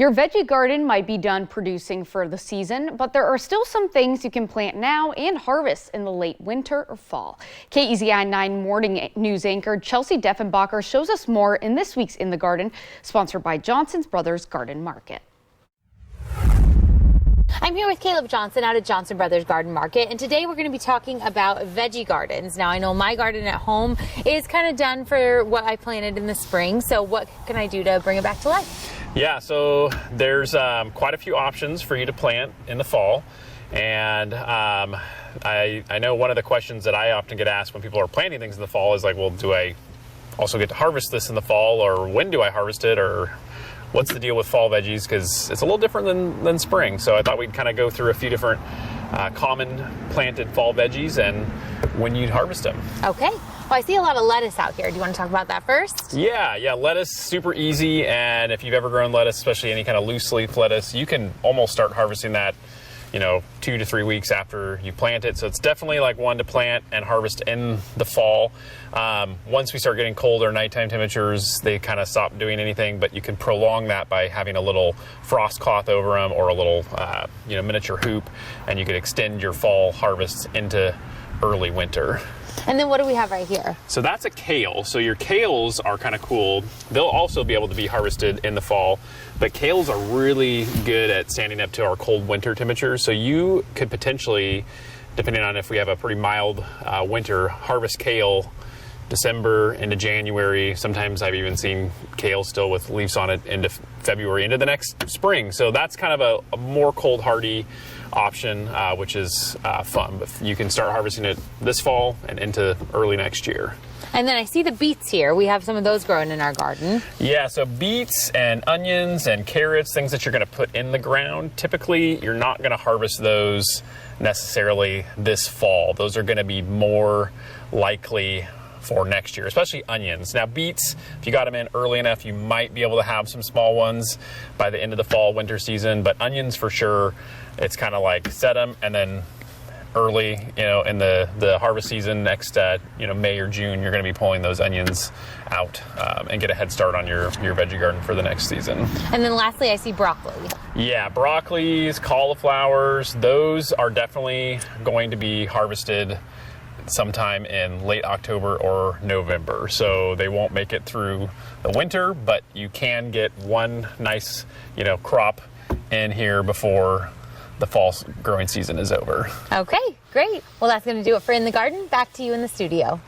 Your veggie garden might be done producing for the season, but there are still some things you can plant now and harvest in the late winter or fall. KEZI 9 Morning News anchor Chelsea Deffenbacher shows us more in this week's In the Garden, sponsored by Johnson's Brothers Garden Market. I'm here with Caleb Johnson out at Johnson Brothers Garden Market, and today we're going to be talking about veggie gardens. Now, I know my garden at home is kind of done for what I planted in the spring, so what can I do to bring it back to life? Yeah, so there's quite a few options for you to plant in the fall, and I know one of the questions that I often get asked when people are planting things in the fall is like, well, do I also get to harvest this in the fall, or when do I harvest it, or what's the deal with fall veggies, because it's a little different than spring. So I thought we'd kind of go through a few different common planted fall veggies and when you'd harvest them. Okay. Well, I see a lot of lettuce out here. Do you want to talk about that first? Yeah, lettuce, super easy. And if you've ever grown lettuce, especially any kind of loose leaf lettuce, you can almost start harvesting that, 2 to 3 weeks after you plant it. So it's definitely like one to plant and harvest in the fall. Once we start getting colder nighttime temperatures, they kind of stop doing anything, but you can prolong that by having a little frost cloth over them or a little, miniature hoop, and you could extend your fall harvest into early winter. And then what do we have right here? So that's a kale. So your kales are kind of cool. They'll also be able to be harvested in the fall, but kales are really good at standing up to our cold winter temperatures. So you could potentially, depending on if we have a pretty mild winter, harvest kale December into January. Sometimes I've even seen kale still with leaves on it into February, into the next spring. So that's kind of a more cold hardy option, which is fun. But you can start harvesting it this fall and into early next year. And then I see the beets here. We have some of those growing in our garden. Yeah, so beets and onions and carrots, things that you're going to put in the ground, typically you're not going to harvest those necessarily this fall. Those are going to be more likely for next year, especially onions. Now beets, if you got them in early enough, you might be able to have some small ones by the end of the fall winter season, but onions for sure, it's kind of like set them and then early, in the harvest season next May or June, you're going to be pulling those onions out and get a head start on your veggie garden for the next season. And then lastly, I see broccoli. Yeah, broccolis, cauliflowers, those are definitely going to be harvested sometime in late October or November. So they won't make it through the winter, but you can get one nice, crop in here before the fall growing season is over. Okay, great. Well, that's going to do it for In the Garden. Back to you in the studio.